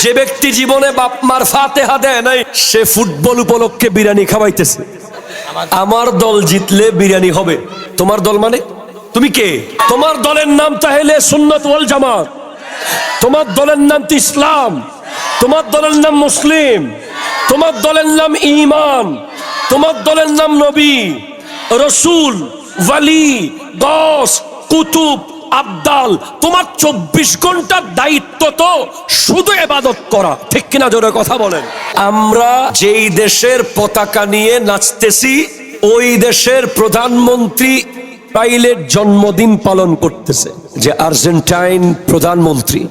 যে ব্যক্তি জীবনে বাপ মার ফাতেহা দেয় নাই, সে ফুটবল উপলক্ষে বিরিয়ানি খাওয়াইতেছে। আমার দল জিতলে বিরিয়ানি হবে। তোমার দল মানে তুমি কে? তোমার দলের নাম তাহলে সুন্নাত ওয়াল জামাত, তোমার দলের নাম তো ইসলাম, তোমার দলের নাম মুসলিম, তোমার দলের নাম ঈমান, তোমার দলের নাম নবী, রসুল, ওয়ালি, গস, কুতুব, আব্দাল। তোমার 24 ঘন্টার দায়িত্ব তো শুধু ইবাদত করা, ঠিক কিনা? জোরে কথা বলেন। আমরা যেই দেশের পতাকা নিয়ে নাচতেছি, ওই দেশের প্রধানমন্ত্রী ইসরায়েলের জন্মদিন পালন করতেছে। যে আর্জেন্টাইন প্রধানমন্ত্রী,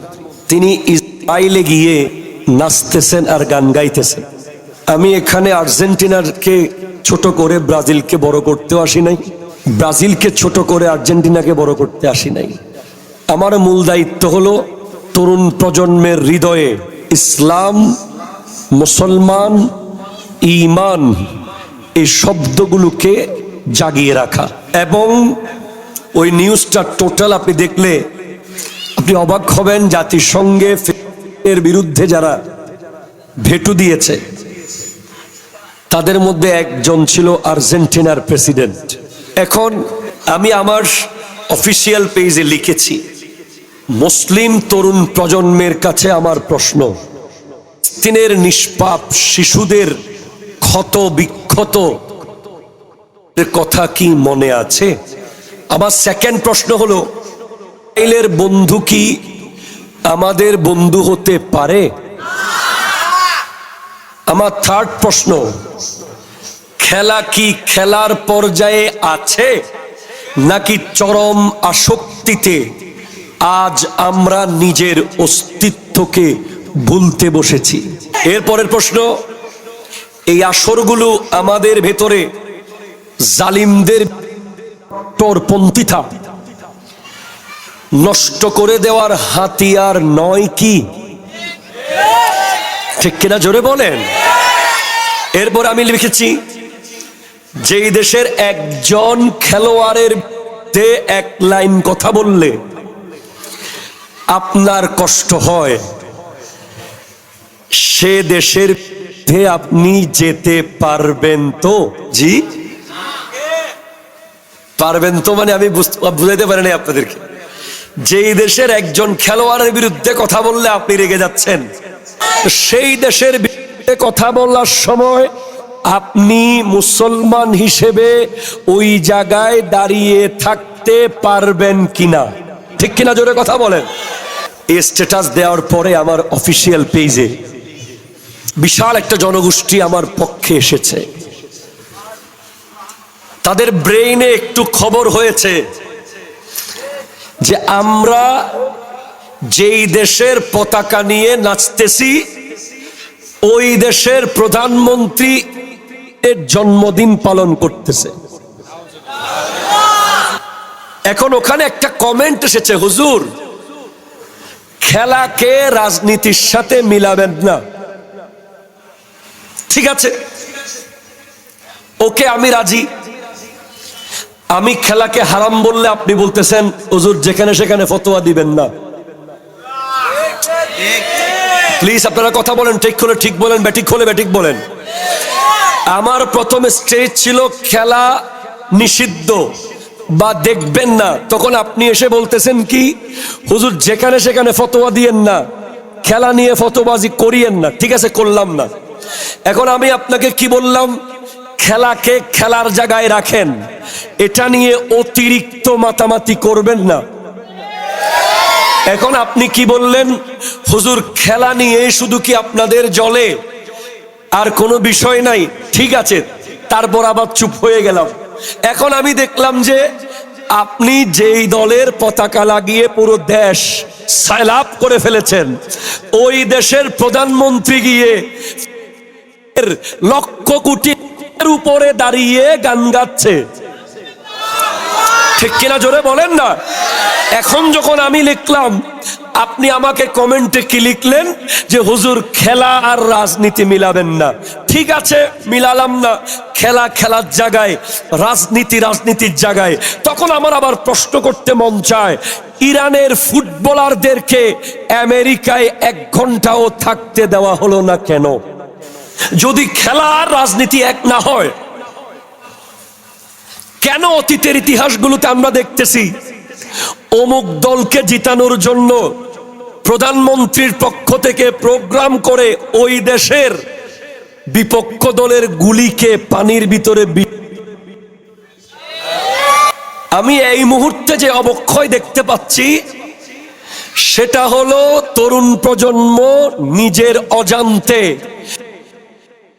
তিনি ইসরায়েলে গিয়ে নাচতেছেন আর গান গাইতেছেন। আমি এখানে আর্জেন্টিনাকে ছোট করে ব্রাজিলকে বড় করতেও আসি নাই, ব্রাজিলকে ছোট করে আর্জেন্টিনাকে বড় করতে আসি নাই। আমার মূল দায়িত্ব হলো তরুণ প্রজন্মের হৃদয়ে ইসলাম, মুসলমান, ঈমান এই শব্দগুলোকে জাগিয়ে রাখা। এবং ওই নিউজটা টোটাল আপনি দেখলে আপনি অবাক হবেন। জাতিসংঘের বিরুদ্ধে যারা ভেটো দিয়েছে, তাদের মধ্যে একজন ছিল আর্জেন্টিনার প্রেসিডেন্ট। এখন আমি আমার অফিসিয়াল পেজে লিখেছি, মুসলিম তরুণ প্রজন্মের কাছে আমার প্রশ্ন, ফিলিস্তিনের নিষ্পাপ শিশুদের ক্ষত বিক্ষত কথা কি মনে আছে? আমার সেকেন্ড প্রশ্ন হলো, ইসরায়েলের বন্ধু কি আমাদের বন্ধু হতে পারে? আমার থার্ড প্রশ্ন, খেলা কি খেলার পর্যায়ে আছে নাকি চরম আসক্তিতে আজ আমরা নিজের অস্তিত্বকে ভুলতে বসেছি? এরপরের প্রশ্ন, এই আসরগুলো আমাদের ভেতরে জালিমদের কট্টরপন্থীতা নষ্ট করে দেওয়ার হাতিয়ার নয় কি? ঠিক কিনা? জোরে বলেন। এরপর আমি লিখেছি, যেই দেশের একজন খেলোয়াড়ের বিরুদ্ধে এক লাইন কথা বললে আপনার কষ্ট হয়, সে দেশের বিরুদ্ধে আপনি যেতে পারবেন তো? জি পারবেন তো, মানে আমি বুঝাইতে পারিনি আপনাদেরকে। যেই দেশের একজন খেলোয়াড়ের বিরুদ্ধে কথা বললে আপনি রেগে যাচ্ছেন, সেই দেশের বিরুদ্ধে কথা বলার সময় আপনি মুসলমান হিসেবে ওই জায়গায় দাঁড়িয়ে থাকতে পারবেন কিনা? ঠিক কিনা? জোরে কথা বলেন। এই স্ট্যাটাস দেওয়ার পরে আমার অফিসিয়াল পেজে বিশাল একটা জনগোষ্ঠী আমার পক্ষে এসেছে। তাদের ব্রেইনে একটু খবর হয়েছে যে আমরা যেই দেশের পতাকা নিয়ে নাচতেছি, ওই দেশের প্রধানমন্ত্রী এর জন্মদিন পালন করতেছে। এখন ওখানে একটা কমেন্ট এসেছে, হুজুর খেলাকে রাজনীতির সাথে মিলাবেন না। ঠিক আছে, ওকে, আমি রাজি। আমি খেলাকে হারাম বললে আপনি বলতেছেন হুজুর যেখানে সেখানে ফতোয়া দিবেন না। প্লিজ আপনারা কথা বলেন, ঠিক হলে ঠিক বলেন, ব্যাটিক হলে ব্যাটিক বলেন। আমার প্রথম স্টেজ ছিল খেলা নিষিদ্ধ বা দেখবেন না, তখন আপনি এসে বলতেছেন কি হুজুর যেখানে সেখানে ফতোয়া দিয়েন না, খেলা নিয়ে ফতোয়াবাজি করিয়েন না। ঠিক আছে, করলাম না। এখন আমি আপনাকে কি বললাম? খেলাকে খেলার জায়গায় রাখেন, এটা নিয়ে অতিরিক্ত মাতামাতি করবেন না। এখন আপনি কি বললেন? হুজুর খেলা নিয়ে শুধু কি আপনাদের জলে, আর কোনো বিষয় নাই। ঠিক আছে, তারপর আবার চুপ হয়ে গেলাম। এখন আমি দেখলাম যে আপনি যেই দলের পতাকা লাগিয়ে পুরো দেশ সাইলাপ করে ফেলেছেন, ওই দেশের প্রধানমন্ত্রী গিয়ে লক্ষ কোটির উপরে দাঁড়িয়ে গান গাচ্ছে। ঠিক কিনা? জোরে বলেন না। এখন যখন আমি লিখলাম আপনি আমাকে কমেন্টে কি লিখলেন যে হুজুর খেলা আর রাজনীতি মিলাবেন না। ঠিক আছে, মিলালাম না, খেলা খেলার জায়গায়, রাজনীতি রাজনীতির জায়গায়। তখন আমার আবার প্রশ্ন করতে মন চায়, ইরানের ফুটবলারদেরকে আমেরিকায় 1 ঘন্টাও থাকতে দেওয়া হলো না কেন? যদি খেলা আর রাজনীতি এক না হয়, কেন অতীতের ইতিহাসগুলোতে আমরা দেখতেছি অমুক দলকে জিতানোর জন্য প্রধানমন্ত্রীর পক্ষ থেকে প্রোগ্রাম করে ওই দেশের বিপক্ষ দলের গুলিকে পানির ভিতরে আমি এই মুহূর্তে যে অবক্ষয় দেখতে পাচ্ছি সেটা হলো তরুণ প্রজন্ম নিজের অজান্তে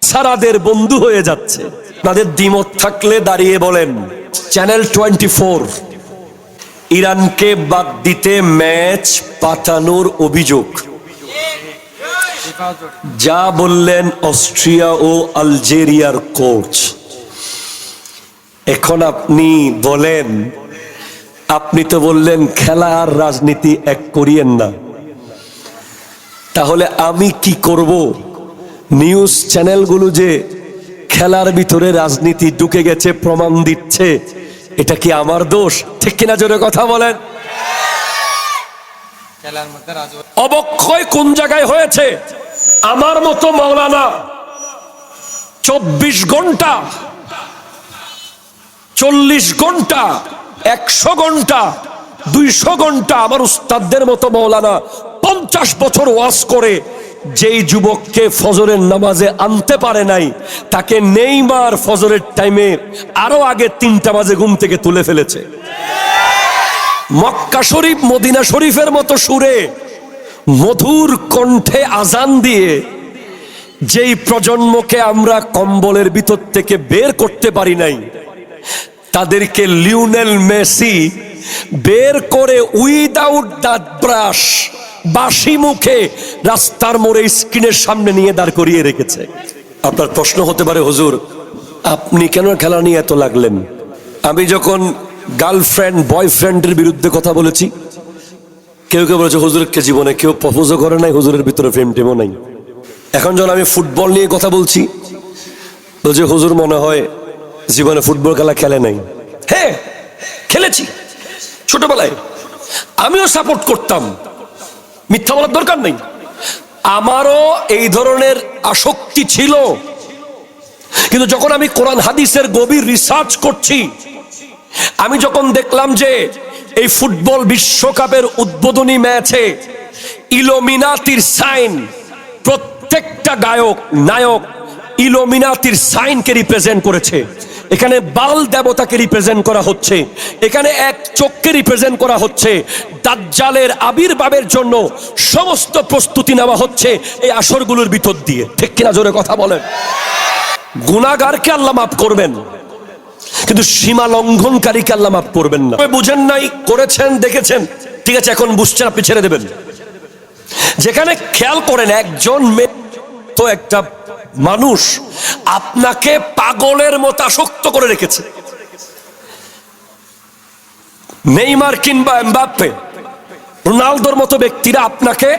সারাদের বন্ধু হয়ে যাচ্ছে। তাদের দ্বিমত থাকলে দাঁড়িয়ে বলেন। চ্যানেল 24 ইরানকে বাদ দিতে ম্যাচ পাঠানোর অভিযোগ, যা বললেন অস্ট্রিয়া ও আলজেরিয়ার কোচ। এখন আপনি বলেন, আপনি তো বললেন খেলা আর রাজনীতি এক করিয়েন না, তাহলে আমি কি করব? নিউজ চ্যানেলগুলো যে খেলার ভিতরে রাজনীতি ঢুকে গেছে প্রমাণ দিচ্ছে, এটা কি আমার দোষ? ঠিক কিনা জোরে কথা বলেন। অবক্ষয় কোন জায়গায় হয়েছে? আমার মতো মৌলানা 24 ঘন্টা, 40 ঘন্টা, 100 ঘন্টা, 200 ঘন্টা, আমার উস্তাদদের মতো মৌলানা 50 বছর ওয়াজ করে যেই যুবককে ফজরের নামাজে আনতে পারে নাই, তাকে নেইমার ফজরের টাইমে আরো আগে 3টা বাজে ঘুম থেকে তুলে ফেলেছে। মক্কা শরীফ মদিনা শরীফের মতো সুরে মধুর কণ্ঠে আজান দিয়ে যেই প্রজন্মকে আমরা কম্বলের ভিতর থেকে বের করতে পারি নাই, তাদেরকে লিওনেল মেসি বের করে উইদাউট দাঁত ব্রাশ বাসি মুখে রাস্তার মোড়ে স্ক্রিনের সামনে নিয়ে দাঁড় করিয়ে রেখেছে। আপনার প্রশ্ন হতে পারে, হুজুর আপনি কেন খেলা নিয়ে এত লাগলেন? আমি যখন গার্লফ্রেন্ড বয়ফ্রেন্ডের বিরুদ্ধে কথা বলেছি, কেউ কেউ বলেছে হুজুরকে জীবনে কেউ প্রপোজও করে নাই, হুজুরের ভিতরে প্রেম টেমও নাই। এখন যখন আমি ফুটবল নিয়ে কথা বলছি, বলছে হুজুর মনে হয় জীবনে ফুটবল খেলা খেলে নাই। হ্যাঁ, খেলেছি ছোটবেলায়, আমিও সাপোর্ট করতাম, মিথ্যা বলার দরকার নেই। আমারও এই ধরনের আসক্তি ছিল, কিন্তু যখন আমি কোরআন হাদিসের গভীর রিসার্চ করছি, আমি যখন দেখলাম যে এই ফুটবল বিশ্বকাপের উদ্বোধনী ম্যাচে ইলুমিনাতির সাইন, প্রত্যেকটা গায়ক নায়ক ইলুমিনাতির সাইনকে রিপ্রেজেন্ট করেছে। এখানে বাল দেবতাকে রিপ্রেজেন্ট করা হচ্ছে, এখানে এক চোখকে রিপ্রেজেন্ট করা হচ্ছে। দাজ্জালের আবির্ভাবের জন্য সমস্ত প্রস্তুতি নেওয়া হচ্ছে এই আসরগুলোর ভিতর দিয়ে। ঠিক কিনা জোরে কথা বলেন। গুনাহগারকে আল্লাহ মাফ করবেন, কিন্তু সীমা লঙ্ঘনকারীকে আল্লাহ মাফ করবেন না। বুঝেন নাই, করেছেন, দেখেছেন, ঠিক আছে, এখন বুঝছেন, আপনি ছেড়ে দেবেন। যেখানে খেয়াল করেন একজন তো একটা মানুষ আপনাকে পাগলের মতো আসক্ত করে রেখেছে, নেইমার কিংবা এমবাপ্পে, রোনালদোর মতো ব্যক্তিরা আপনাকে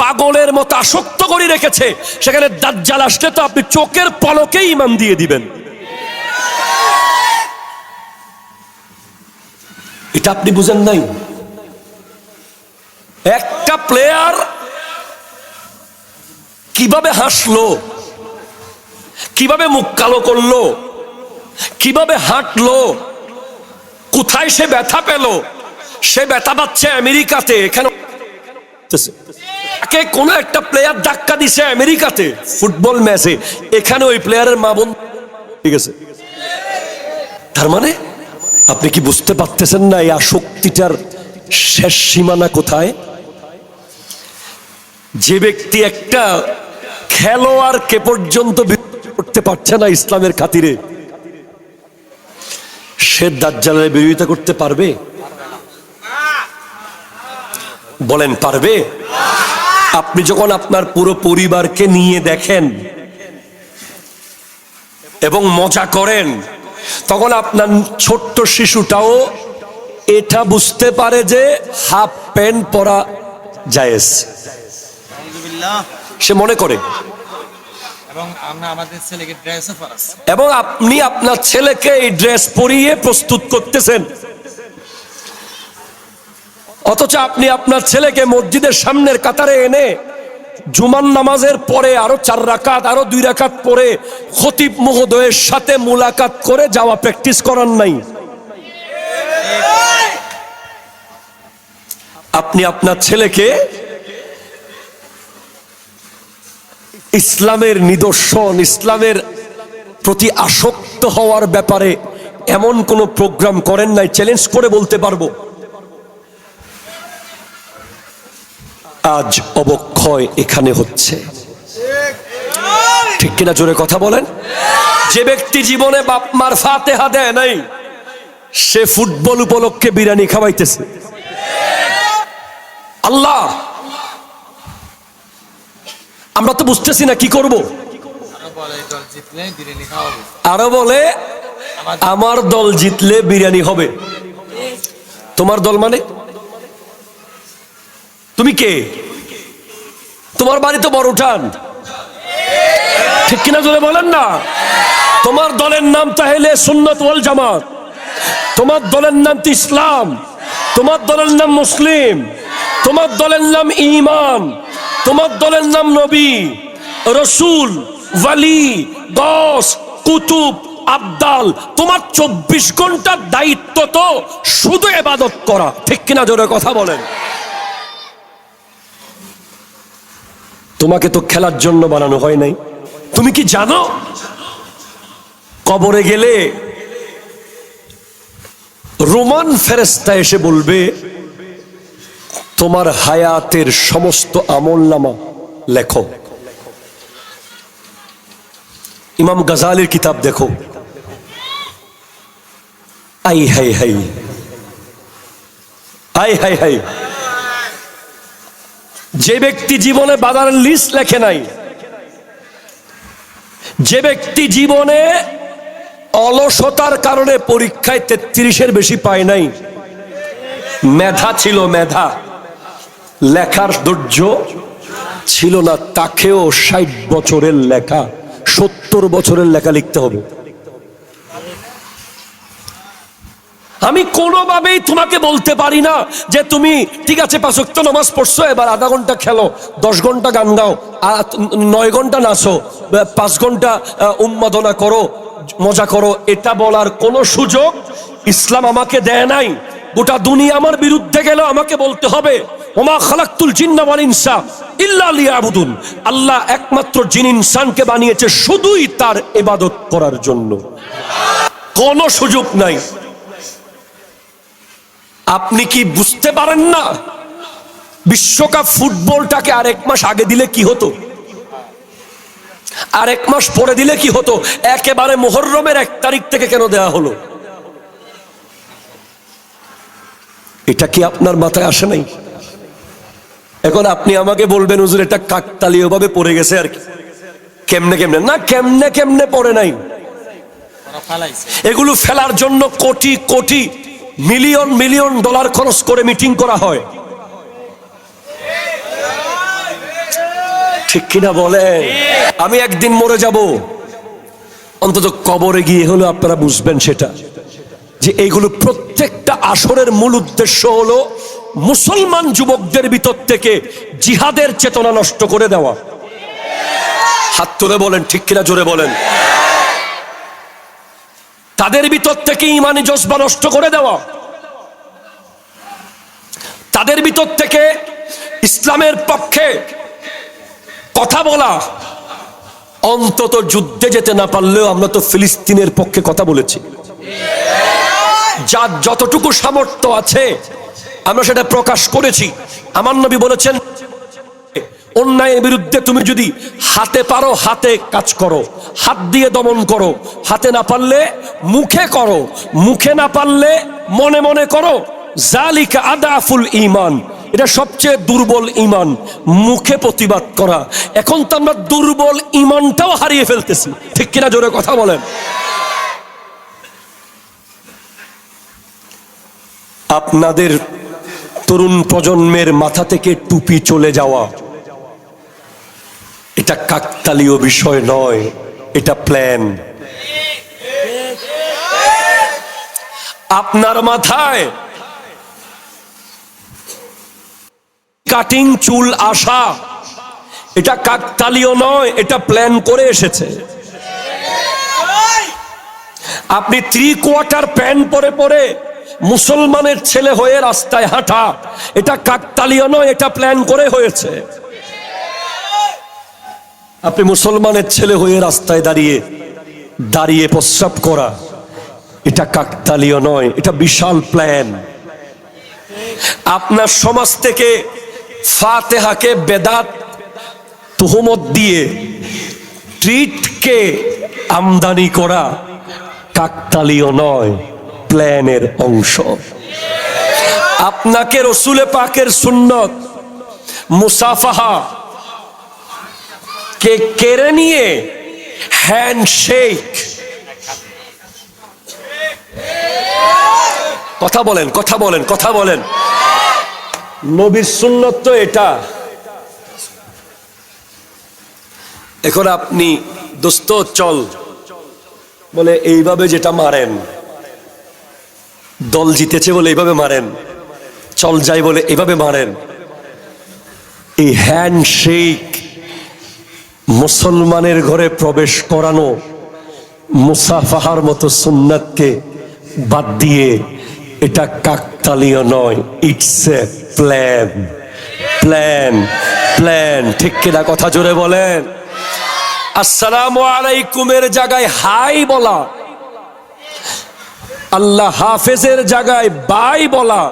পাগলের মতো আসক্ত করে রেখেছে। সেখানে দাজ্জাল আসলে তো আপনি চোখের পলকেই ঈমান দিয়ে দিবেন। এটা আপনি বুঝেন নাই। একটা প্লেয়ার কিভাবে হাসলো, কিভাবে মুখ কালো করলো, কিভাবে হাঁটলো, কোথায় সে ব্যথা পেল, সে ব্যথা পাচ্ছে আমেরিকাতে, এখানে তাকে কোন একটা প্লেয়ার ধাক্কা দিছে আমেরিকাতে ফুটবল ম্যাচে, এখানে ওই প্লেয়ারের মা বোন ঠিক আছে। তার মানে আপনি কি বুঝতে পারতেছেন না এই আসক্তিটার শেষ সীমানা কোথায়? যে ব্যক্তি একটা খেলোয়াড়কে পর্যন্ত করতে পারছে না ইসলামের খাতিরে, সে দাজ্জালের বিরোধিতা করতে পারবে? বলেন পারবে? আপনি যখন আপনার পুরো পরিবারকে নিয়ে দেখেন এবং মজা করেন, তখন আপনার ছোট্ট শিশুটাও এটা বুঝতে পারে যে হাফ প্যান্ট পরা জায়েজ। সে মনে করে এবং আপনি আপনার ছেলেকে এই ড্রেস পরিয়ে প্রস্তুত করতেছেন, অথচ আপনি আপনার ছেলেকে মসজিদের সামনের কাতারে এনে জুমার নামাজের পরে আরো 4 রাকাত আরো 2 রাকাত পরে খতিব মহোদয়ের সাথে মুলাকাত করে যাওয়া প্র্যাকটিস করার নাই। আপনি আপনার ছেলেকে ইসলামের নিদর্শন, ইসলামের প্রতি আসক্ত হওয়ার ব্যাপারে এমন কোন প্রোগ্রাম করেন নাই। চ্যালেঞ্জ করে বলতে পারবো আজ অবক্ষয় এখানে হচ্ছে, ঠিক কিনা? জোরে কথা বলেন। যে ব্যক্তি জীবনে বাপ মার ফাতেহা দেয় নাই, সে ফুটবল উপলক্ষে বিরিয়ানি খাওয়াইতেছে। আল্লাহ, আমরা তো বুঝতেছি না কি করব। আরো বলে আমার দল জিতলে বিরিয়ানি হবে। তোমার দল মানে? তুমি কে? তোমার বাড়ি তো বড় উঠান, ঠিক কিনা? জোরে বলেন না। তোমার দলের নাম তাহলে সুন্নাত ওয়াল জামাত, তোমার দলের নাম তো ইসলাম, তোমার দলের নাম মুসলিম, তোমার দলের নাম ঈমান, তোমার দলের নাম নবী, রসুল, ওয়ালি, গস, কুতুব, আবদাল। তোমার 24 ঘন্টার দায়িত্ব তো শুধু ইবাদত করা, ঠিক কিনা? জোরে কথা বলেন। তোমাকে তো খেলার জন্য বানানো হয় নাই। তুমি কি জানো কবরে গেলে রোমান ফেরেশতা এসে বলবে তোমার হায়াতের সমস্ত আমলনামা লেখো। ইমাম গাজালির কিতাব দেখো। I high high, I high high. যে ব্যক্তি জীবনে বাজারের লিস্ট লেখে নাই, যে ব্যক্তি জীবনে অলসতার কারণে পরীক্ষায় 33-এর বেশি পায় নাই, মেধা ছিল, মেধা, লেখার ধৈর্য ছিল না, তাকেও 60 বছরের লেখা, 70 বছরের লেখা লিখতে হবে। আমি কোনোভাবেই তোমাকে বলতে পারি না যে তুমি ঠিক আছে 5 ওয়াক্ত নামাজ পড়ছো, এবার আধা ঘন্টা খেলো, 10 ঘন্টা গান গাও, 9 ঘন্টা নাচো, 5 ঘন্টা উন্মাদনা করো, মজা করো। এটা বলার কোনো সুযোগ ইসলাম আমাকে দেয় নাই। গোটা দুনিয়া আমার বিরুদ্ধে গেল, আমাকে বলতে হবে ওমা খালাকতুল জিন্না ওয়াল ইনসা ইল্লা লিয়াবুদুন। আল্লাহ একমাত্র জিন ইনসানকে বানিয়েছে শুধুই তার ইবাদত করার জন্য, কোনো সুযোগ নাই। আপনি কি বুঝতে পারেন না বিশ্বকাপ ফুটবলটাকে আর 1 মাস আগে দিলে কি হতো, আর 1 মাস পরে দিলে কি হতো? একেবারে মুহররমের 1 তারিখ থেকে কেন দেয়া হলো? এটা কি আপনার মাথায় আসে নাই? এখন আপনি আমাকে বলবেন হুজুর এটা কাকতালীয় ভাবে পড়ে গেছে আর কি, কেমনে কেমনে না, কেমনে কেমনে পড়ে নাই। এগুলো ফেলার জন্য crore crore million million dollar খরচ করে মিটিং করা হয়, ঠিক কিনা বলে? আমি একদিন মরে যাব, অন্তত কবরে গিয়ে হলো আপনারা বুঝবেন সেটা, যে এইগুলো প্রত্যেকটা আসরের মূল উদ্দেশ্য হলো মুসলমান যুবকদের ভিতর থেকে জিহাদের চেতনা নষ্ট করে দেওয়া। হাত তুলে বলেন ঠিক কিনা, জোরে বলেন। তাদের ভিতর থেকে ঈমানি জজবা নষ্ট করে দেওয়া, তাদের ভিতর থেকে ইসলামের পক্ষে কথা বলা। অন্তত যুদ্ধে যেতে না পারলেও আমরা তো ফিলিস্তিনের পক্ষে কথা বলেছি, যার যতটুকু সামর্থ্য আছে আমরা সেটা প্রকাশ করেছি। আমার নবী বলেছেন অন্যায়ের বিরুদ্ধে তুমি যদি হাতে পারো হাতে কাজ করো, হাত দিয়ে দমন করো, হাতে না পারলে মুখে করো, মুখে না পারলে মনে মনে করো। জালিকা আদাফুল ঈমান, এটা সবচেয়ে দুর্বল ঈমান, মুখে প্রতিবাদ করা। এখন তো আমরা দুর্বল ঈমানটাও হারিয়ে ফেলতেছি, ঠিক কিনা, জোরে কথা বলেন। আপনাদের তরুণ প্রজন্মের মাথা থেকে টুপি চলে যাওয়া, এটা কাকতালীয় বিষয় নয়, এটা প্ল্যান। আপনার মাথায় কাটিং চুল আসা, এটা কাকতালীয় নয়, এটা প্ল্যান করে এসেছে। আপনি 3/4 প্যান্ট পরে পরে মুসলমানের ছেলে হয়ে রাস্তায় হাঁটা, এটা কাকতালীয় নয়, এটা প্ল্যান করে হয়েছে। আপনি মুসলমানের ছেলে হয়ে রাস্তায় দাঁড়িয়ে দাঁড়িয়ে প্রস্রাব করা, এটা কাকতালীয় নয়, এটা বিশাল প্ল্যান। আপনার সমাজ থেকে ফাতেহাকে বেদাত তুহমত দিয়ে ট্রিটকে আমদানি করা কাকতালীয় নয়, প্ল্যানের অংশ। আপনাকে রসুলে পাকের সুন্নত মুসাফাহা কে কেড়ে নিয়ে হ্যান্ডশেক, কথা বলেন, কথা বলেন, কথা বলেন, নবীর সুন্নত তো এটা। এখন আপনি দোস্ত চল বলে এইভাবে যেটা মারেন, দল জিতেছে বলে এইভাবে মারেন, চল যাই বলে এইভাবে মারেন, এই হ্যান্ডশেক মুসলমানের ঘরে প্রবেশ করানো মুসাফাহার মতো সুন্নাতকে বাদ দিয়ে এটা কাকতালীয় নয়, it's a plan. Plan, plan, ঠিক কিনা? কথা জোরে বলেন। আসসালামু আলাইকুমের জায়গায় হাই বলা, আল্লাহ হাফেজের জায়গায় বাই বলা,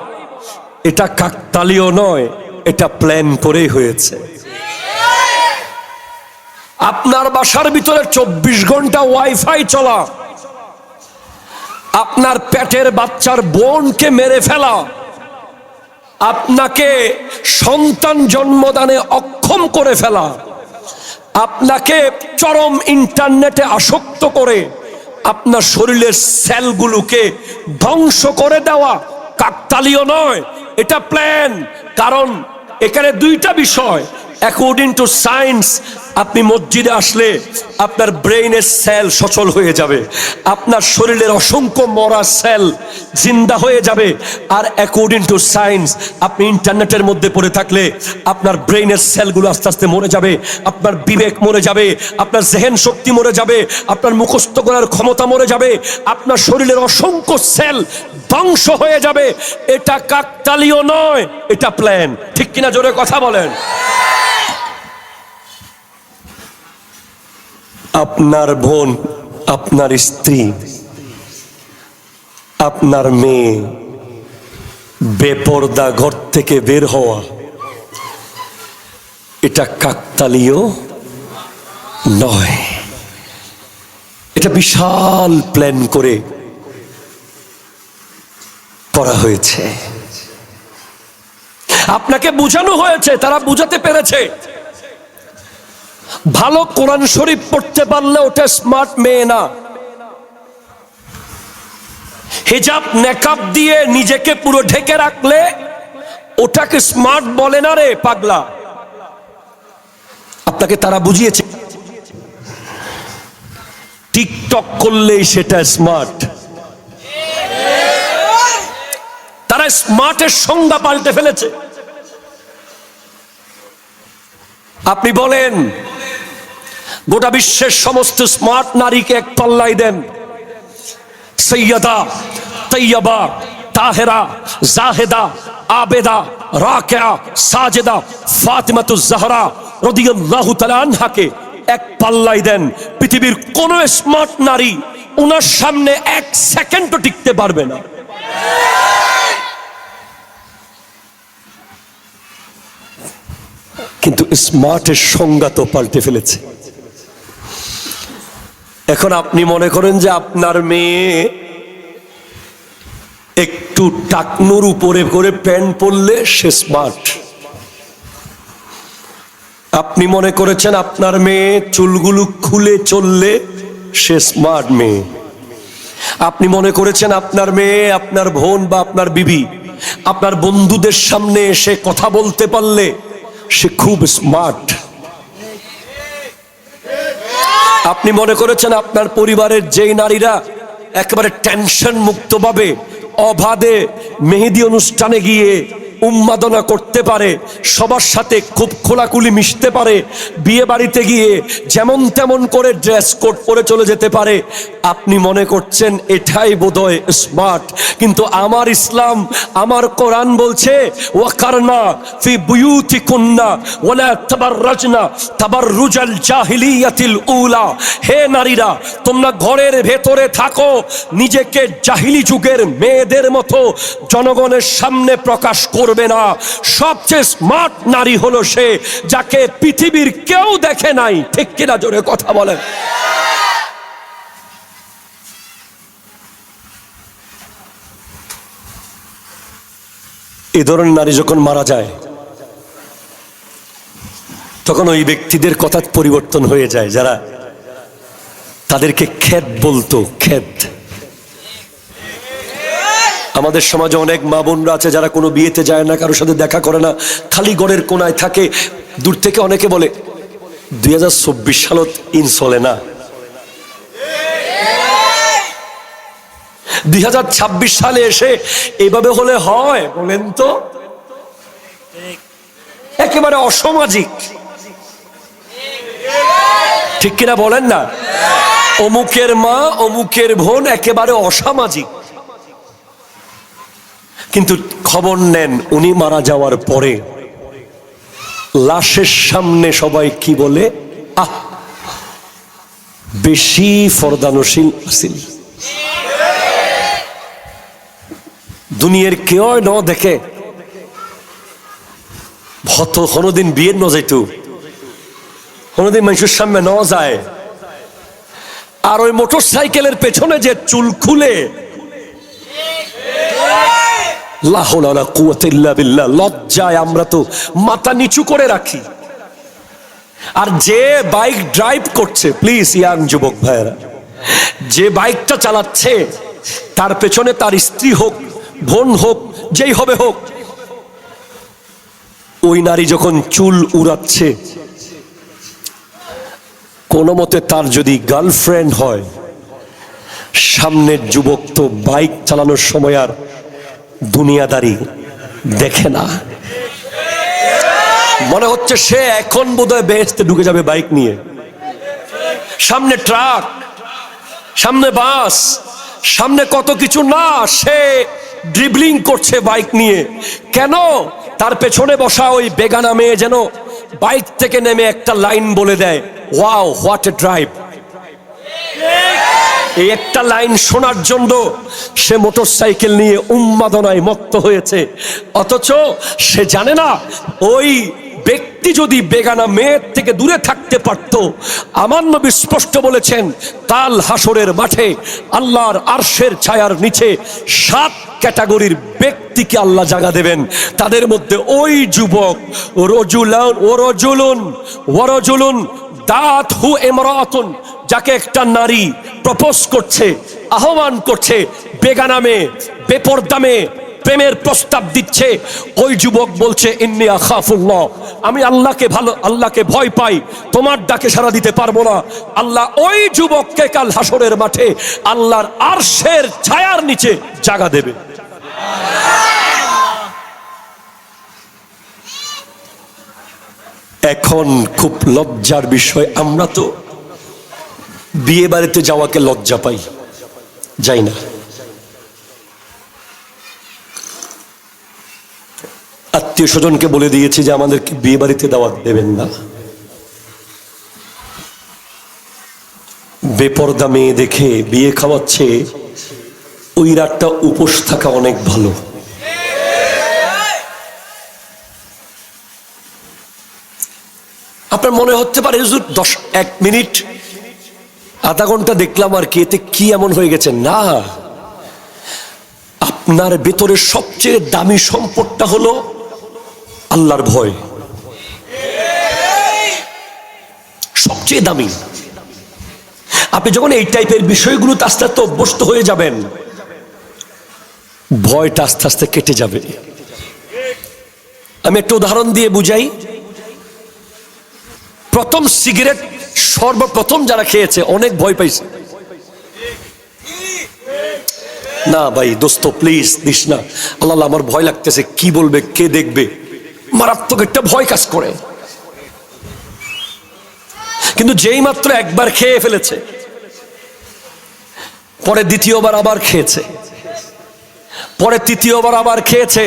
এটা কাকতালীয় নয়, এটা প্ল্যান করেই হয়েছে। আপনার বাসার ভিতরে 24 ঘন্টা ওয়াইফাই চলা, আপনার পেটের বাচ্চার বোনকে মেরে ফেলা, আপনাকে সন্তান জন্মদানে অক্ষম করে ফেলা, আপনাকে চরম ইন্টারনেটে আসক্ত করে আপনার শরীরের সেলগুলোকে ধ্বংস করে দেওয়া কাকতালীয় নয়, এটা প্ল্যান। কারণ এখানে দুইটা বিষয়। অ্যাকর্ডিং টু সায়েন্স, আপনি মসজিদে আসলে আপনার ব্রেইনের সেল সচল হয়ে যাবে, আপনার শরীরের অসংখ্য মরা সেল জিন্দা হয়ে যাবে। আর অ্যাকর্ডিং টু সায়েন্স, আপনি ইন্টারনেটের মধ্যে পড়ে থাকলে আপনার ব্রেইনের সেলগুলো আস্তে আস্তে মরে যাবে, আপনার বিবেক মরে যাবে, আপনার জেহেন শক্তি মরে যাবে, আপনার মুখস্থ করার ক্ষমতা মরে যাবে, আপনার শরীরের অসংখ্য সেল ধ্বংস হয়ে যাবে। এটা কাকতালীয় নয়, এটা প্ল্যান। ঠিক কিনা? জোরে কথা বলেন। আপনার বোন, আপনার স্ত্রী, আপনার মেয়ে বেপরদা ঘর থেকে বের হওয়া, এটা কাকতালীয় নয়, এটা বিশাল প্ল্যান করে করা হয়েছে। আপনাকে বোঝানো হয়েছে, তারা বুঝাতে পেরেছে। ভালো কোরআন শরীফ পড়তে পারলে ওটা স্মার্ট মেয়ে না। হিজাব নেকাব দিয়ে নিজেকে পুরো ঢেকে রাখলে ওটাকে স্মার্ট বলে না রে পাগলা। আপনাকে তারা বুঝিয়েছে। টিকটক করলেই সেটা স্মার্ট। তারা স্মার্টের সংজ্ঞা পাল্টে ফেলেছে। আপনি বলেন গোটা বিশ্বের সমস্ত স্মার্ট নারীকে এক পাল্লায় দেন, সৈয়দা, তৈয়বা, তাহেরা, জাহেদা, আবেদা, রাকিয়া, সাজেদা, ফাতিমাতুজ জাহরা রাদিয়াল্লাহু তাআলা আনহাকে এক পাল্লায় দেন, পৃথিবীর কোন স্মার্ট নারী ওনার সামনে 1 সেকেন্ডও টিকতে পারবে না। কিন্তু স্মার্টের সংজ্ঞা তো পাল্টে ফেলেছে। এখন আপনি মনে করেন যে আপনার মেয়ে একটু টাকনুর উপরে করে প্যান্ট পরলে সে স্মার্ট। আপনি মনে করেছেন আপনার মেয়ে চুলগুলো খুলে চললে সে স্মার্ট মেয়ে। আপনি মনে করেছেন আপনার মেয়ে, আপনার বোন বা আপনার বিবি আপনার বন্ধুদের সামনে এসে কথা বলতে পারলে সে খুব স্মার্ট। আপনি মনে করেছেন আপনার পরিবারের যেই নারীরা একেবারে টেনশন মুক্ত ভাবে অবাধে মেহেদি অনুষ্ঠানে গিয়ে উন্মাদনা করতে পারে, সবার সাথে খুব খোলাখুলি মিশতে পারে, বিয়ে বাড়িতে গিয়ে যেমন তেমন করে ড্রেস কোড পরে চলে যেতে পারে, আপনি মনে করছেন এটাই বোধহয় স্মার্ট। কিন্তু আমার ইসলাম, আমার কোরআন বলছে ওয়াকারনা ফি বুয়ুতিকুন্না ওয়ালা তাবাররাজনা তাবাররুজাল জাহিলিয়াতিল উলা। হে নারীরা, তোমরা ঘরের ভেতরে থাকো, নিজেকে জাহিলি যুগের মেয়েদের মতো জনগণের সামনে প্রকাশ করবে না। সবচেয়ে স্মার্ট নারী হলো সে যাকে পৃথিবীর কেউ দেখে নাই। ঠিক কিনা? জোরে কথা বলেন। এই ধরনের নারী যখন মারা যায় তখন ওই ব্যক্তিদের কথা পরিবর্তন হয়ে যায়, যারা তাদেরকে খেদ বলতো। খেদ। আমাদের সমাজে অনেক মা বোনরা আছে যারা কোনো বিয়েতে যায় না, কারোর সাথে দেখা করে না, খালি ঘরের কোনায় থাকে। দূর থেকে অনেকে বলে 2024 সালত ইন চলে না, 2026 সালে এসে এইভাবে হলে হয়? বলেন তো, একেবারে অসামাজিক। ঠিক কিনা বলেন না? অমুকের মা অমুকের বোন একেবারে অসামাজিক। কিন্তু খবর নেন, উনি মারা যাওয়ার পরে লাশের সামনে সবাই কি বলে? আহ, বেশি ফরদানশীল আছিল। দুনিয়ার কেউ ন দেখে ভত কোনোদিন বিয়ের ন যাইতো, কোনোদিন মানুষের সামনে ন যায়। আর ওই মোটর সাইকেলের পেছনে যে চুল খুলে, লজ্জায় আমরা তো মাথা নিচু করে রাখি। আর যে বাইক ড্রাইভ করছে, প্লিজ ইয়াং যুবক ভাইয়েরা, যে বাইকটা চালাচ্ছে তার পেছনে তার স্ত্রী হোক, বোন হোক, যেই হবে হোক, ওই নারী যখন চুল উড়াচ্ছে, কোনো মতে তার যদি গার্লফ্রেন্ড হয়, সামনের যুবক তো বাইক চালানোর সময় আর দুনিয়াদারি দেখে না। মনে হচ্ছে সে এখন বোধহয় বেহেশতে ঢুকে যাবে বাইক নিয়ে। সামনে ট্রাক, সামনে বাস, সামনে কত কিছু না, সে ড্রিবলিং করছে বাইক নিয়ে। কেন? তার পেছনে বসা ওই বেগানা মেয়ে যেন বাইক থেকে নেমে একটা লাইন বলে দেয়, ওয়াও হোয়াট এ ড্রাইভ। এই একটা লাইন শোনার জন্য সে মোটর সাইকেল নিয়ে উন্মাদনায় মত্ত হয়েছে। অথচ সে জানে না, ওই ব্যক্তি যদি বেগানা মেয়ের থেকে দূরে থাকতে পারত, আমার নবী স্পষ্ট বলেছেন কাল হাসরের মাঠে আল্লাহর আরশের ছায়ার নিচে 7 ক্যাটাগরির ব্যক্তিকে আল্লাহ জায়গা দেবেন। তাদের মধ্যে ওই যুবক, ওয়ারজুলুন দাত হু ইমরাতুন, যাকে একটা নারী প্রপোজ করছে, আহ্বান করছে, বেগানা মেয়ে, বেপরদা মেয়ে প্রেমের প্রস্তাব দিচ্ছে। ওই যুবক বলছে ইন্নী আখাফুল্লাহ, আমি আল্লাহকে ভয় পাই, তোমার ডাকে সাড়া দিতে পারবো না। আল্লাহ ওই যুবককে কাল হাসরের মাঠে আল্লাহর আরশের ছায়ার নিচে জায়গা দেবে। এখন খুব লজ্জার বিষয়, আমরা তো বিয়ে বাড়িতে যাওয়াকে লজ্জা পাই, যাই না। আত্মীয় স্বজনকে বলে দিয়েছি যে আমাদেরকে বিয়ে বাড়িতে দাওয়াত দেবেন না। বেপরদা মেয়ে দেখে বিয়ে খাওয়াচ্ছে, ওই রাতটা উপোস থাকা অনেক ভালো। আপনার মনে হতে পারে হুজুর 1 মিনিট আধা ঘন্টা দেখলাম আর কি, এতে কি এমন হয়ে গেছে? না, আপনার ভেতরের সবচেয়ে দামি সম্পদটা হলো আল্লাহর ভয়, সবচেয়ে দামি। আপনি যখন এই টাইপের বিষয়গুলোতে আস্তে আস্তে অভ্যস্ত হয়ে যাবেন, ভয়টা আস্তে আস্তে কেটে যাবে। আমি একটা উদাহরণ দিয়ে বুঝাই। প্রথম সিগারেট সর্বপ্রথম যারা খেয়েছে অনেক ভয় পাইছে। না ভাই দোস্ত প্লিজ দিস না, আল্লাহ আমার ভয় লাগতেছে, কি বলবে, কে দেখবে, মারাত্মক একটা ভয় কাজ করে। কিন্তু যেই মাত্র একবার খেয়ে ফেলেছে, পরে দ্বিতীয়বার আবার খেয়েছে, পরে তৃতীয়বার আবার খেয়েছে,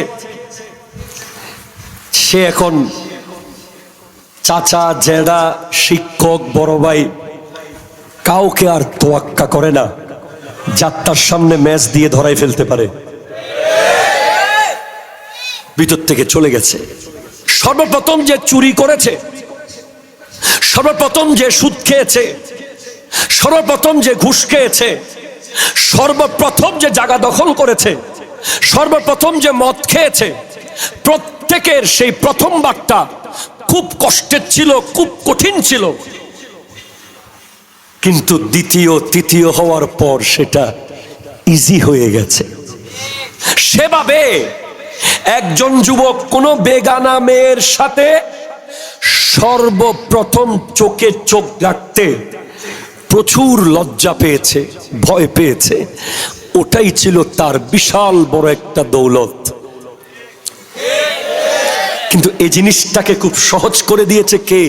সে এখন চাচা, জেঠা, শিক্ষক, বড় ভাই কাউকে আর তোয়াক্কা করে না, যাত্রার সামনে ম্যাচ দিয়ে ধরাই ফেলতে পারে। ভিতর থেকে চলে গেছে। সর্বপ্রথম যে চুরি করেছে, সর্বপ্রথম যে সুদ খেয়েছে, সর্বপ্রথম যে ঘুষ খেয়েছে, সর্বপ্রথম যে জায়গা দখল করেছে, সর্বপ্রথম যে মদ খেয়েছে, প্রত্যেকের সেই প্রথম বারটা খুব কষ্টের ছিল, খুব কঠিন ছিল। কিন্তু দ্বিতীয় তৃতীয় হওয়ার পর সেটা ইজি হয়ে গেছে। সেভাবে একজন যুবক কোন বেগানা মেয়ের সাথে সর্বপ্রথম চোখে চোখ রাখতে প্রচুর লজ্জা পেয়েছে, ভয় পেয়েছে। ওটাই ছিল তার বিশাল বড় একটা দৌলত। কিন্তু এই জিনিসটাকে খুব সহজ করে দিয়েছে কে?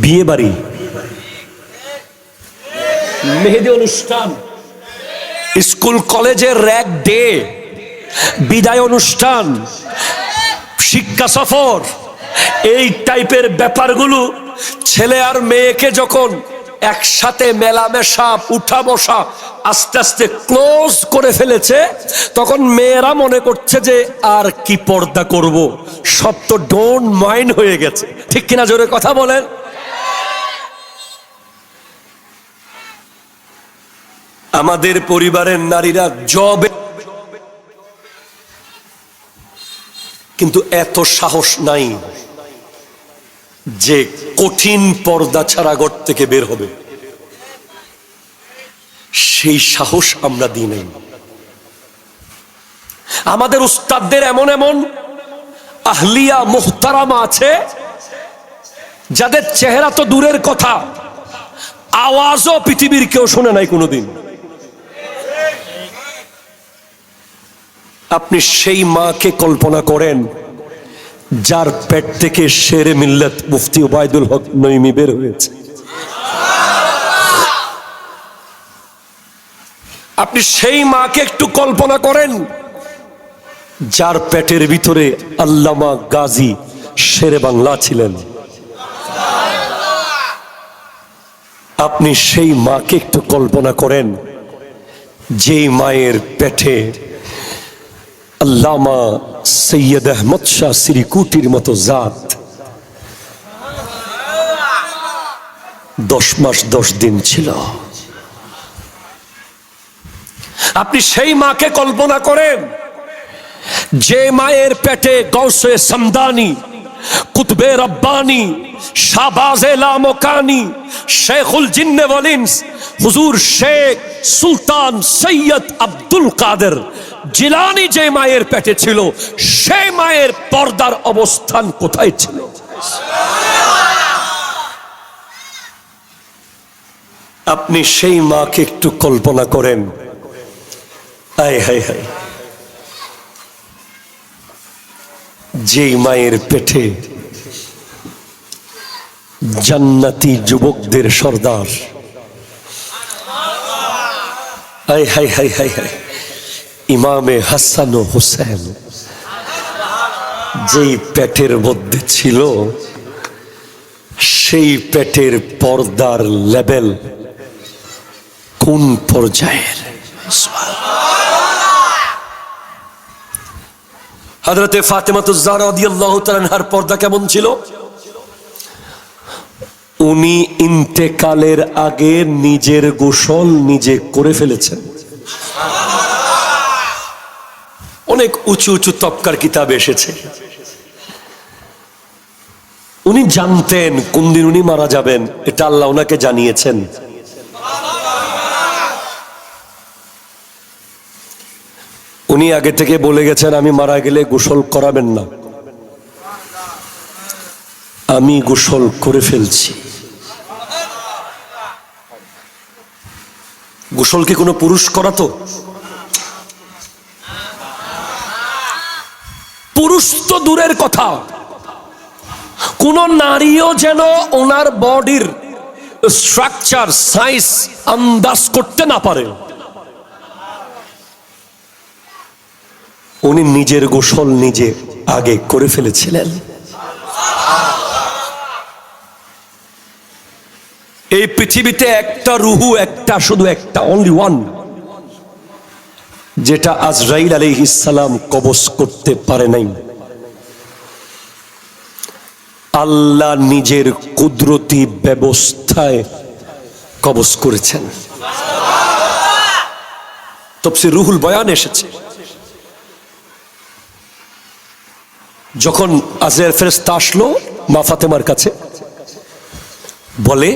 বিয়ে বাড়ি, মেহেদি অনুষ্ঠান, স্কুল কলেজের র্যাগ ডে, বিদায় অনুষ্ঠান, শিক্ষা সফর, এই টাইপের ব্যাপারগুলো ছেলে আর মেয়েকে যখন একসাথে মেলামেশা, উঠা বসা আস্তে আস্তে ক্লোজ করে ফেলেছে, তখন মেয়েরা মনে করছে যে আর কি পর্দা করব, সব তো ডোন্ট মাইন্ড হয়ে গেছে। ঠিক কিনা? জোরে কথা বলেন। আমাদের পরিবারের নারীরা জবে, কিন্তু এত সাহস নাই যে কঠিন পর্দা ছাড়া ঘর থেকে বের হবে। সেই সাহস আমরা দিই নাই। আমাদের উস্তাদদের এমন এমন আহলিয়া মুহতারামা আছে যাদের চেহারা তো দূরের কথা, আওয়াজও পৃথিবীর কেউ শুনে নাই কোনোদিন। আপনি সেই মাকে কল্পনা করেন যার পেট থেকে শেরে মিল্লাত মুফতি ওবায়দুল হক নঈমী বের হয়েছে। আপনি সেই মাকে একটু কল্পনা করেন যার পেটের ভিতরে আল্লামা গাজী শেরে বাংলা ছিলেন। আপনি সেই মাকে একটু কল্পনা করেন যেই মায়ের পেটে আল্লামা সৈয়দ আহমদ শাহ সিরিকুটির মতো জাত 10 মাস 10 দিন ছিল। আপনি সেই মাকে কল্পনা করেন যে মায়ের পেটে গৌসে সমদানি, কুতবে রব্বানি, শাহবাজে লামকানি, শেখুল জিন্নে ওয়াল ইনস হুজুর শেখ সুলতান সৈয়দ আব্দুল কাদের জিলানী যে মায়ের পেটে ছিল, সেই মায়ের পর্দার অবস্থান কোথায় ছিল? আপনি সেই মাকে একটু কল্পনা করেন। হায় হায় হায়, যেই মায়ের পেটে জান্নাতি যুবকদের সর্দার, হায় হায় হায় হায় হায়, ইমামে হাসান ও হুসেন যেই পেটের মধ্যে ছিল, সেই পেটের পর্দার লেভেল কোন পর্যায়ের? হযরতে ফাতেমাতুজ জাহরা রাদিয়াল্লাহু তাআলা আনহার পর্দা কেমন ছিল? উনি ইন্তেকালের আগে নিজের গোসল নিজে করে ফেলেছেন। অনেক উঁচু উঁচু তবকার কিতাব এসেছে। উনি জানতেন কোন দিন উনি মারা যাবেন, এটা আল্লাহ ওনাকে জানিয়েছেন। উনি আগে থেকে বলে গেছেন আমি মারা গেলে গোসল করাবেন না। আমি গোসল করে ফেলছি। গোসল কি কোনো পুরুষ করাতো? পুরুষ তো দূরের কথা, কোন নারীও যেন ওনার বডির স্ট্রাকচার সাইজ আন্দাজ করতে না পারে। উনি নিজের গোসল নিজে আগে করে ফেলেছিলেন। এই পৃথিবীতে একটা রুহু, একটা, শুধু একটা, অনলি ওয়ান, যেটা আজরাইল আলাইহিস সালাম কবজ করতে পারে নাই। আল্লাহ নিজের কুদরতি ব্যবস্থায় কবজ করেছেন। তাফসীর রুহুল বয়ান এসেছে, যখন আজরাইল ফেরেশতা আসলো মা ফাতেমার কাছে, বলে,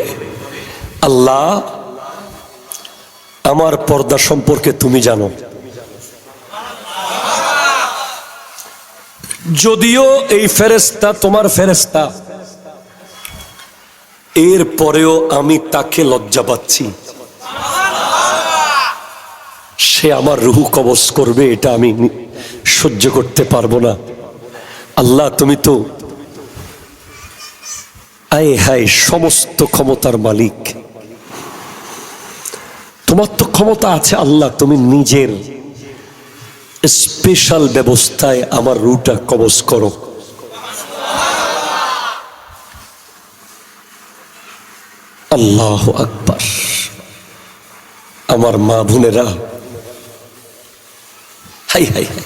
আল্লাহ, আমার পর্দা সম্পর্কে তুমি জানো, যদিও এই ফেরেশতা তোমার ফেরেশতা, এর পরেও আমি তাকে লজ্জা পাচ্ছি। সে আমার রুহু কবজ করবে, এটা আমি সহ্য করতে পারবো না। আল্লাহ, তুমি তো আয় হায় সমস্ত ক্ষমতার মালিক, তোমার তো ক্ষমতা আছে। আল্লাহ, তুমি নিজের স্পেশাল ব্যবস্থায় আমার রুহটা কবজ করো। আল্লাহু আকবার। আমার মা বোনেরা, হাই হাই হাই,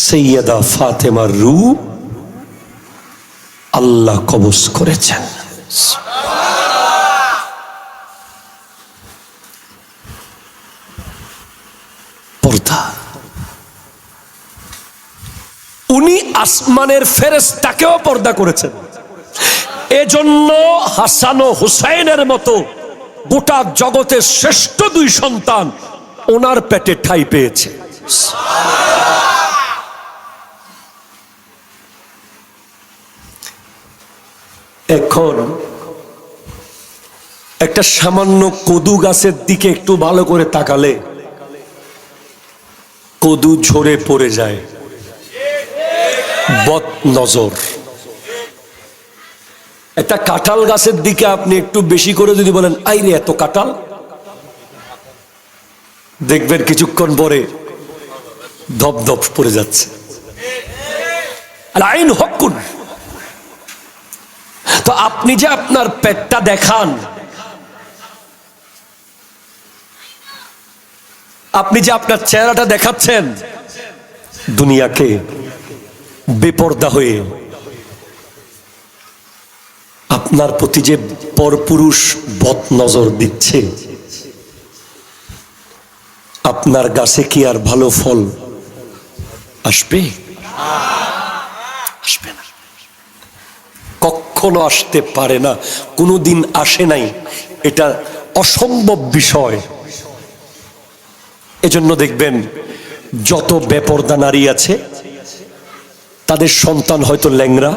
সৈয়দা ফাতেমার রূহ আল্লাহ কবজ করেছেন। পর্দা, উনি আসমানের ফেরেশতাকেও পর্দা করেছেন। এজন্য হাসান ও হুসাইনের মতো গোটা জগতের শ্রেষ্ঠ দুই সন্তান ওনার পেটে ঠাঁই পেয়েছে। এখন একটা সামান্য কদু গাছের দিকে একটু ভালো করে তাকালে কদু ঝরে পড়ে যায়, বদ নজর। একটা কাঁঠাল গাছের দিকে আপনি একটু বেশি করে যদি বলেন, আইরে এত কাঁঠাল, দেখবেন কিছুক্ষণ পরে ধপ ধপ পড়ে যাচ্ছে। আইন হকুন। তো আপনি যে আপনার পেটটা দেখান, আপনি যে আপনার চেহারাটা দেখাচ্ছেন দুনিয়াকে বেপরদা হয়ে, আপনার প্রতি যে পরপুরুষ বদ নজর দিচ্ছে, আপনার গাছে কি আর ভালো ফল আসবে? আসবে না, কখনো আসতে পারে না, কোনোদিন আসে নাই, এটা অসম্ভব বিষয়। এজন্য দেখবেন যত বেপরদা নারী আছে তাদের সন্তান হয়তো ল্যাংড়া,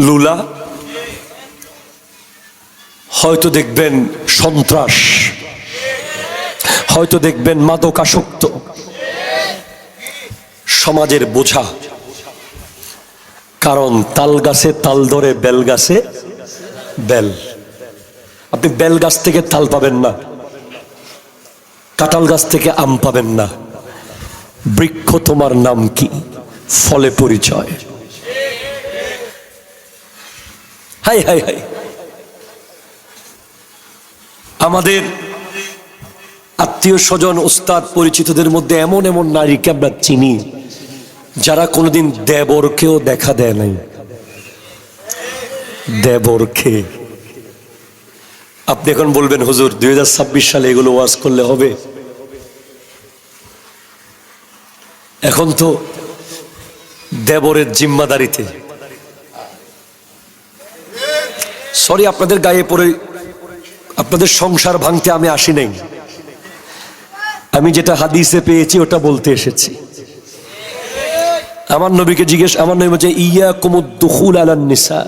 লুলা, হয়তো দেখবেন সন্ত্রাস, হয়তো দেখবেন মাদকাসক্ত, সমাজের বোঝা। কারণ তাল গাছে তাল ধরে, বেল গাছে বেল। আপনি বেল গাছ থেকে তাল পাবেন না, কাঁঠাল গাছ থেকে আম পাবেন না। বৃক্ষ তোমার নাম কি? ফলে পরিচয়। High high high. আমাদের আত্মীয় স্বজন, ওস্তাদ, পরিচিতদের মধ্যে এমন এমন নারীকে আমরা চিনি যারা কোনোদিন দেবরকেও দেখা দেয় নাই। দেবরকে আপনি এখন বলবেন, হুজুর 2026 সালে এগুলো ওয়াজ করলে হবে? এখন তো দেবরের জিম্মাদারিতে। সরি, আপনাদের গায়ে পড়ে আপনাদের সংসার ভাঙতে আমি আসি নাই। আমি যেটা হাদিসে পেয়েছি ওটা বলতে এসেছি। আমার নবীকে জিজ্ঞেস, আমার নবী বলছে ইয়াকুমুদ দুখুল আলান নিসা,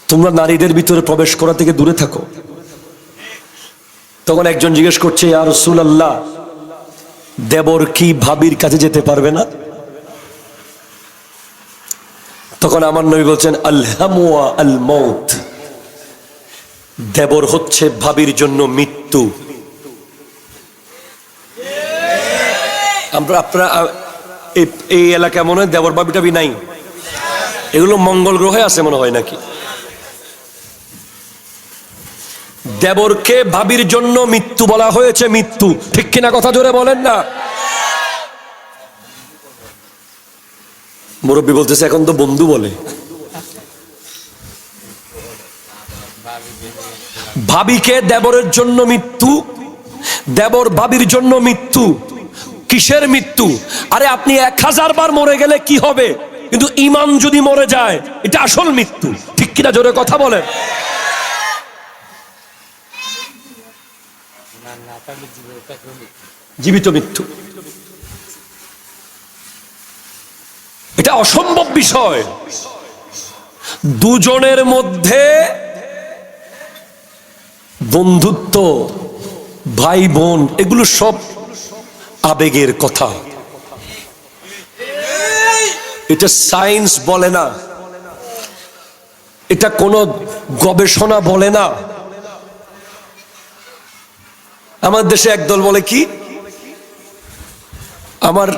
তোমরা নারীদের ভিতরে প্রবেশ করা থেকে দূরে থাকো। তখন একজন জিজ্ঞেস করছে, ইয়া রাসূলুল্লাহ, দেবর কি ভাবির কাছে যেতে পারবে না? তখন আমার নবী বলছেন, আল হামু আল মউত, দেবর হচ্ছে ভাবির জন্য মৃত্যু। আপনারা এই এলাকায় মনে হয় দেবর ভাবি টাবি নাই, এগুলো মঙ্গল গ্রহে আছে মনে হয় নাকি। দেবরকে ভাবির জন্য মৃত্যু বলা হয়েছে, মৃত্যু, ঠিক কিনা? কথা জোরে বলেন না। মুরব্বী বলতেছে এখন তো বন্ধু বলে। ভাবিকে দেবরের জন্য মৃত্যু, দেবর ভাবির জন্য মৃত্যু। কিসের মৃত্যু? আরে আপনি 1000 বার মরে গেলে কি হবে, কিন্তু ঈমান যদি মরে যায় এটা আসল মৃত্যু, ঠিক কিনা? জোরে কথা বলেন। জীবিত মৃত্যু, এটা অসম্ভব বিষয়। দুজনের মধ্যে বন্ধুত্ব, ভাই বোন, এগুলো সব আবেগের কথা। এটা সায়েন্স বলে না, এটা কোনো গবেষণা বলে না। আমার দেশে একদল বলে কি, আমার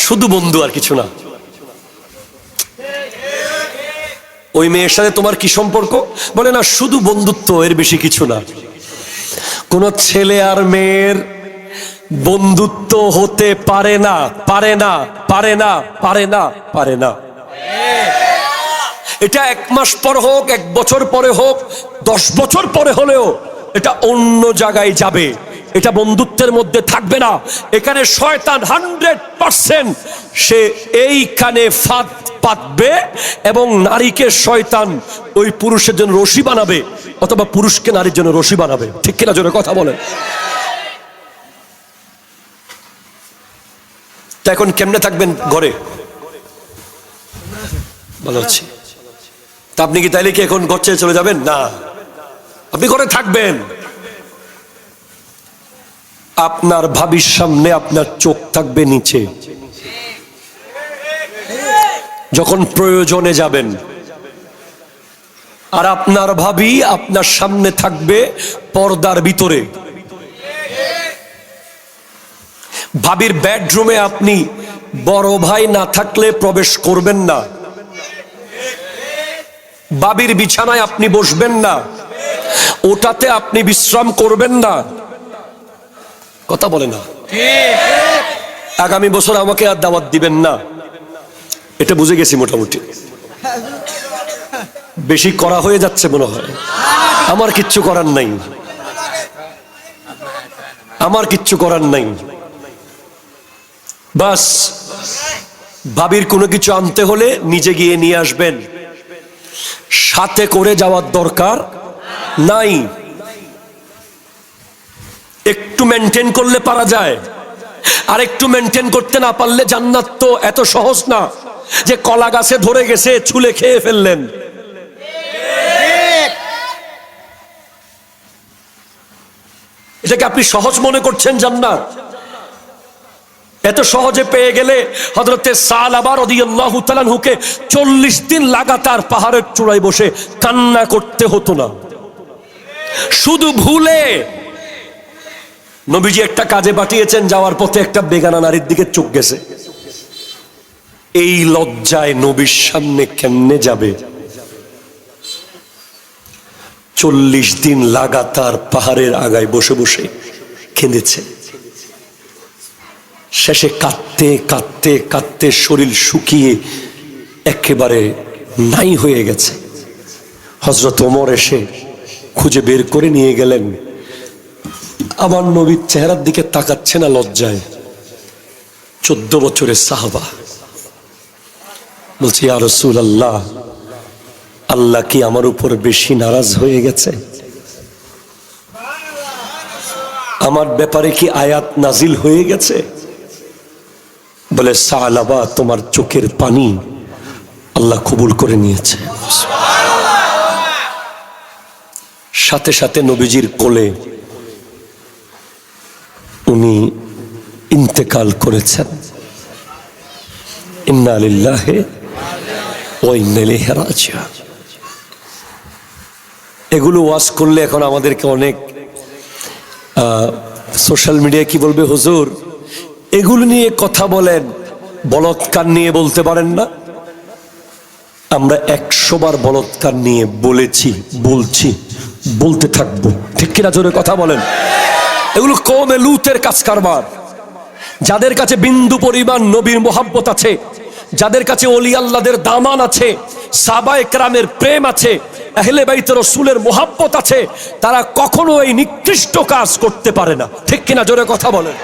শুধু বন্ধু আর কিছু না। ওই মেয়ের সাথে তোমার কি সম্পর্ক? বলে না শুধু বন্ধুত্ব, এর বেশি কিছু না। কোন ছেলে আর মেয়ের বন্ধুত্ব হতে পারে না, পারে না, পারে না, পারে না, পারে না। এটা 1 মাস পর হোক, 1 বছর পরে হোক, 10 বছর পরে হলেও এটা অন্য জায়গায় যাবে, এটা বন্ধুত্বের মধ্যে থাকবে না। এখানে শয়তান 100% সে এইখানে ফাঁদ পাতবে এবং নারীকে শয়তান ওই পুরুষের জন্য রশি বানাবে, অথবা পুরুষকে নারীর জন্য রশি বানাবে, ঠিক কিনা? জোরে কথা বলেন। তা এখন কেমনে থাকবেন ঘরে? ভালো আছি। তা আপনি কি তাইলে কি এখন ঘর ছেড়ে চলে যাবেন? না, আপনি ঘরে থাকবেন। আপনার ভাবির সামনে আপনার চোখ থাকবে নিচে, যখন প্রয়োজনে যাবেন। আর আপনার ভাবি আপনার সামনে থাকবে পর্দার ভিতরে। ভাবির বেডরুমে আপনি বড় ভাই না থাকলে প্রবেশ করবেন না, ভাবির বিছানায় আপনি বসবেন না, ওটাতে আপনি বিশ্রাম করবেন না। কথা বলে না। আগামী বছর আমাকে আর দাওয়াত দিবেন না, এটা বুঝে গেছি মোটামুটি। বেশি করা হয়ে যাচ্ছে মনে হয়। আমার কিচ্ছু করার নাই, আমার কিচ্ছু করার নাই। বাস ভাবির কোনো কিছু আনতে হলে নিজে গিয়ে নিয়ে আসবেন, সাথে করে যাওয়ার দরকার নাই। একটু মেনটেন করলে পারা যায়, আর একটু মেনটেন করতে না পারলে জান্নাত তো এত সহজ না যে কলা গাছে ধরে গেছে ছুলে খেয়ে ফেললেন। এটাকে আপনি সহজ মনে করছেন জান্নাত? এত সহজে পেয়ে গেলে হযরতে সালাবা রাদিয়াল্লাহু তাআলা আনহুকে 40 দিন লাগাতার পাহাড়ের চূড়ায় বসে কান্না করতে হতো না। শুধু ভুলে নবীজি একটা কাজে পাঠিয়েছেন, যাওয়ার পথে একটা বেগানা নারীর দিকে চোখ গেছে। এই লজ্জায় নবীর সামনে কেমনে যাবে? 40 দিন লাগাতার পাহাড়ের আগায় বসে বসে কেঁদেছে। শেষে কাঁদতে কাঁদতে কাঁদতে শরীর শুকিয়ে একেবারে নাই হয়ে গেছে। হযরত ওমর এসে খুঁজে বের করে নিয়ে গেলেন। আমার নবীর চেহারার দিকে তাকাচ্ছে না লজ্জায়। 14 বছরের সাহাবা বলছে, ইয়া রাসূলুল্লাহ, আল্লাহ কি আমার উপর বেশি নারাজ হয়ে গেছে? আমার ব্যাপারে কি আয়াত নাজিল হয়ে গেছে? বলে সালাবা তোমার চোখের পানি আল্লাহ কবুল করে নিয়েছে। সাথে সাথে নবীজির কোলে উনি ইন্তেকাল করেছেন। ইন্না লিল্লাহি ওয়া ইন্না ইলাইহি রাজিউন। এগুলো ওয়াজ করলে এখন আমাদেরকে অনেক সোশ্যাল মিডিয়ায় কি বলবে, হুজুর এগুলো নিয়ে কথা বলেন, বলৎকার নিয়ে বলতে পারেন না? আমরা 100 বার বলৎকার নিয়ে বলেছি, বলছি, বলতে থাকবো, ঠিক কিনা? জোরে কথা বলেন। এগুলো কওমে লূতের কাজ কারবার। যাদের কাছে বিন্দু পরিমাণ নবীর মোহাব্বত আছে, যাদের কাছে ওলি আল্লাহদের দামান আছে, সাহাবায়ে কেরামের প্রেম আছে, আহলে বাইত রাসূলের মোহাব্বত আছে, তারা কখনো এই নিকৃষ্ট কাজ করতে পারে না, ঠিক কিনা? জোরে কথা বলেন।